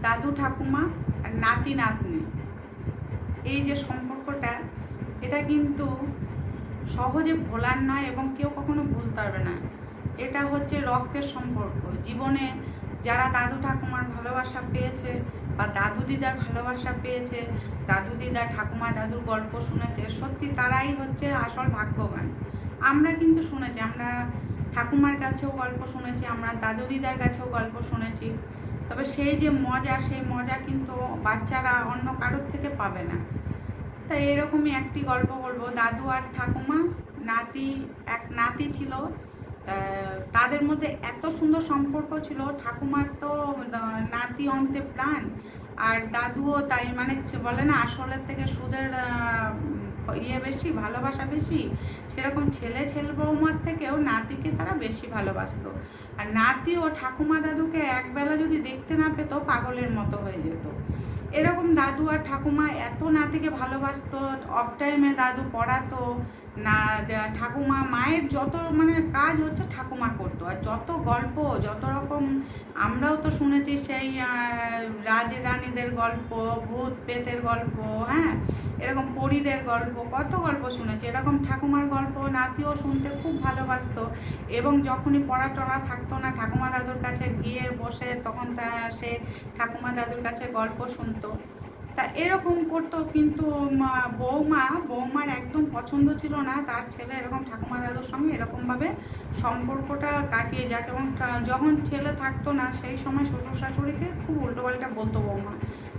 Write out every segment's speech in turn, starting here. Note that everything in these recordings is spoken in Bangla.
দাদু ঠাকুমা আর নাতি নাতনি, এই যে সম্পর্কটা, এটা কিন্তু সহজে ভোলার নয় এবং কেউ কখনো ভুলতে পারবে না। এটা হচ্ছে রক্তের সম্পর্ক। জীবনে যারা দাদু ঠাকুমার ভালোবাসা পেয়েছে বা দাদু দিদার ভালোবাসা পেয়েছে, দাদু দিদা ঠাকুমা দাদুর গল্প শুনেছে, সত্যি তারাই হচ্ছে আসল ভাগ্যবান। আমরা কিন্তু শুনেছি, আমরা ঠাকুমার কাছেও গল্প শুনেছি, আমরা দাদু দিদার কাছেও গল্প শুনেছি, তবে সেই যে মজা, সেই মজা কিন্তু বাচ্চারা অন্য কারোর থেকে পাবে না। তাই এরকমই একটি গল্প বলবো। দাদু আর ঠাকুমা, এক নাতি ছিল, তাদের মধ্যে এত সুন্দর সম্পর্ক ছিল। ঠাকুমার তো নাতি অন্তে প্রাণ, আর দাদুও তাই, মানে বলে না আসলের থেকে সুদের বেশি, ভালোবাসা বেশি, সেরকম ছেলে বৌমার থেকেও নাতিকে তারা বেশি ভালোবাসতো। আর নাতি ও ঠাকুমা দাদুকে একবেলা যদি দেখতে না পেত পাগলের মতো হয়ে যেত। এরকম দাদু আর ঠাকুমা এত নাতিকে ভালোবাসতো। অফ টাইমে দাদু পড়াতো না, ঠাকুমা মায়ের যত মানে কাজ হচ্ছে ঠাকুমা করতো। আর যত গল্প, যত রকম আমরাও তো শুনেছি, সেই রাজ রানীদের গল্প, ভূত পেতের গল্প, হ্যাঁ, এরকম পরীদের গল্প, কত গল্প শুনেছি। এরকম ঠাকুমার গল্প নাতিও শুনতে খুব ভালোবাসতো। এবং যখনই পড়া টড়া থাকতো না, ঠাকুমা দাদুর কাছে গিয়ে বসে তখন সে ঠাকুমা দাদুর কাছে গল্প শুনতো। তা এরকম করতো। কিন্তু বৌমার একদম পছন্দ ছিল না তার ছেলে এরকম ঠাকুমা দাদুর সঙ্গে এরকমভাবে সম্পর্কটা কাটিয়ে যাক। এবং যখন ছেলে থাকতো না সেই সময় শ্বশুর শাশুড়িকে খুব উল্টোপাল্টা বলতো বৌমা,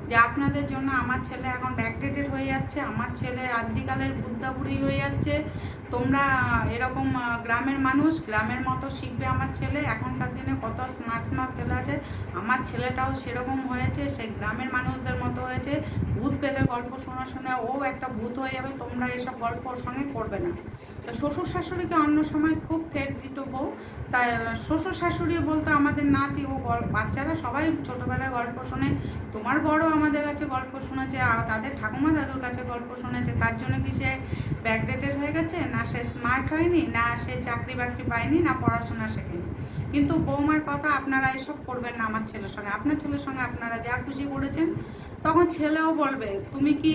যে আপনাদের জন্য আমার ছেলে এখন ব্যাকডেটেড হয়ে যাচ্ছে, আমার ছেলে আদ্যিকালের বুদ্ধা বুড়ি হয়ে যাচ্ছে, তোমরা এরকম গ্রামের মানুষ, গ্রামের মতো শিখবে আমার ছেলে। এখনকার দিনে কত স্মার্ট ছেলে আছে, আমার ছেলেটাও সেরকম হয়েছে, সে গ্রামের মানুষদের মতো হয়েছে, ভূত পেতের গল্প শোনা ও একটা ভূত হয়ে যাবে, তোমরা এসব গল্প ওর সঙ্গে করবে না। তো শ্বশুর শাশুড়িকে অন্য সময় খুব থেট দিত বউ। তাই শ্বশুর শাশুড়ি বলতো আমাদের নাতি ও বাচ্চারা সবাই ছোটোবেলায় গল্প শোনে, তোমার বড় আমাদের কাছে গল্প শুনেছে, তাদের ঠাকুমা দাদুর কাছে গল্প শুনেছে, তার জন্য কি সে ব্যাকডেটেড হয়ে গেছে? না সে স্মার্ট হয়নি, না সে চাকরি বাকরি পায়নি, না পড়াশোনা শেখেনি। কিন্তু বৌমার কথা, আপনারা এসব করবেন না আমার ছেলের সঙ্গে, আপনার ছেলের সঙ্গে আপনারা যা খুশি করেছেন। তখন ছেলেও বলবে, তুমি কি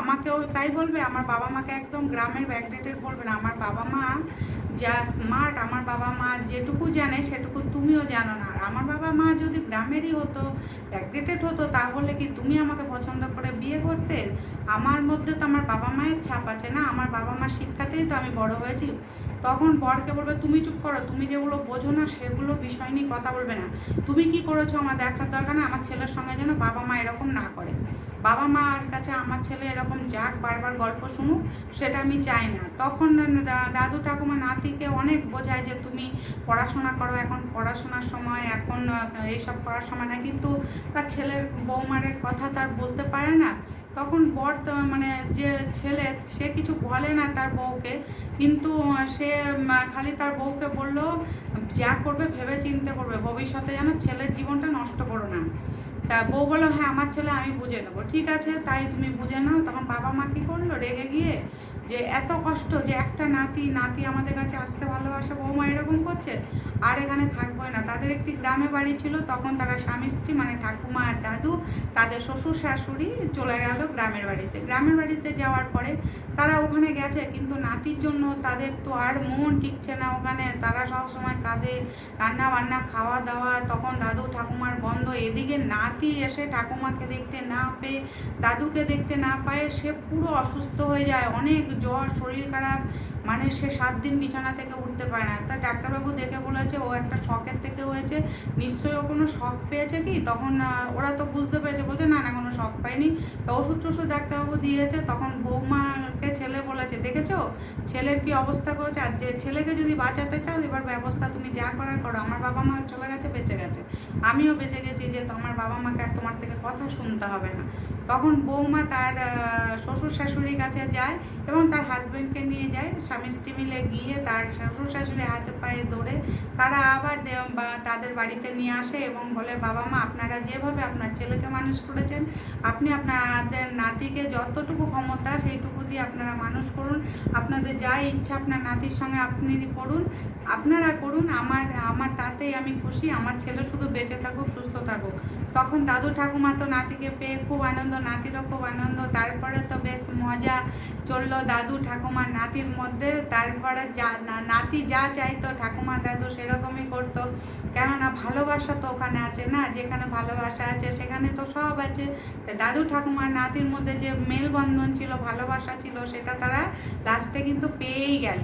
আমাকেও তাই বলবে? আমার বাবা মাকে একদম গ্রামের ব্যাকডেটেড বলবে না। আমার বাবা মা যা স্মার্ট, আমার বাবা মা যেটুকু জানে সেটুকু তুমিও জানো না। আর আমার বাবা মা যদি গ্রামেরই হতো, ব্যাকডেটেড হতো, তাহলে কি তুমি আমাকে পছন্দ করে বিয়ে করতে? আমার মধ্যে তো আমার বাবা মায়ের ছাপ আছে না, আমার বাবা মার শিক্ষাতেই তো আমি বড় হয়েছি। তখন বরকে বলবে, তুমি চুপ করো, তুমি যেগুলো বোঝো না সেগুলো বিষয় নিয়ে কথা বলবে না, তুমি কি করেছো আমার দেখার দরকার না। আমার ছেলের সঙ্গে যেন বাবা মা এরকম না করে, বাবা মার কাছে আমার ছেলে এরকম যাক, বারবার গল্প শুনুক, সেটা আমি চাই না। তখন দাদু ঠাকুমা নাতিকে অনেক বোঝায় যে তুমি পড়াশোনা করো, এখন পড়াশোনার সময়, এখন এইসব করার সময় না। কিন্তু তার ছেলের বৌমারের কথা তার বলতে পারে না। তখন বর মানে যে ছেলে, সে কিছু বলে না তার বউকে, কিন্তু সে খালি তার বউকে বললো যা করবে ভেবে চিন্তে করবে, ভবিষ্যতে যেন ছেলের জীবনটা নষ্ট করো না। তা বউ বললো, হ্যাঁ আমার ছেলে আমি বুঝে নেবো, ঠিক আছে তাই তুমি বুঝে নাও। তখন বাবা মা কী করলো, রেগে গিয়ে, যে এত কষ্ট যে একটা নাতি আমাদের কাছে আসতে ভালোবাসে, বৌমা এরকম করছে, আর এখানে থাকবোই না। তাদের একটি গ্রামে বাড়ি ছিল, তখন তারা স্বামী স্ত্রী মানে ঠাকুমা আর দাদু, তাদের শ্বশুর শাশুড়ি চলে গেল গ্রামের বাড়িতে। গ্রামের বাড়িতে যাওয়ার পরে তারা ওখানে গেছে, কিন্তু নাতির জন্য তাদের তো আর মন টিকছে না ওখানে। তারা সব সময় কাঁদে, রান্না বান্না খাওয়া দাওয়া, তখন দাদু ঠাকুমার বন্ধ। এদিকে নাতি এসে ঠাকুমাকে দেখতে না পেয়ে, দাদুকে দেখতে না পায়ে সে পুরো অসুস্থ হয়ে যায়, অনেক জ্বর, শরীর খারাপ, মানে সে 7 দিন বিছানা থেকে উঠতে পারে না। তা ডাক্তারবাবু দেখে বলেছে ও একটা শকের থেকে হয়েছে, নিশ্চয়ই ও কোনো শক পেয়েছে কি। তখন ওরা তো বুঝতে পেরেছে, বলছে না না কোনো শক পায়নি। তো ওষুধ টষুধ ডাক্তারবাবু দিয়েছে। তখন বৌমাকে ছেলে বলেছে, দেখেছো ছেলের কি অবস্থা করেছে, আর যে ছেলেকে যদি বাঁচাতে চাও এবার ব্যবস্থা তুমি যা করার করো। আমার বাবা মা চলে গেছে, বেঁচে গেছে, আমিও বেঁচে গেছি, যে তোমার বাবা মাকে আর তোমার থেকে কথা শুনতে হবে না। তখন বৌমা তার শ্বশুর শাশুড়ির কাছে যায় এবং তার হাজব্যান্ডকে নিয়ে যায়, স্বামী স্ত্রী মিলে গিয়ে তার শ্বশুর শাশুড়ি হাতে পায়ে ধরে তারা আবার তাদের বাড়িতে নিয়ে আসে এবং বলে, বাবা মা আপনারা যেভাবে আপনার ছেলেকে মানুষ করেছেন, আপনি আপনাদের নাতিকে যতটুকু ক্ষমতা সেইটুকু দিয়ে আপনারা মানুষ করুন, আপনাদের যা ইচ্ছা আপনার নাতির সঙ্গে আপনি করুন, আপনারা করুন, আমার তাতেই আমি খুশি, আমার ছেলে শুধু বেঁচে থাকুক, সুস্থ থাকুক। তখন দাদু ঠাকুমা তো নাতিকে পেয়ে খুব আনন্দ, নাতিরও খুব আনন্দ। তারপরে তো বেশ মজা চললো দাদু ঠাকুমা নাতির মধ্যে। তারপরে নাতি যা চাইতো ঠাকুমা দাদু সেরকমই করতো, কেননা ভালোবাসা তো ওখানে আছে না, যেখানে ভালোবাসা আছে সেখানে তো সব আছে। দাদু ঠাকুমা নাতির মধ্যে যে মেলবন্ধন ছিল, ভালোবাসা ছিল, সেটা তারা লাস্টে কিন্তু পেয়েই গেল।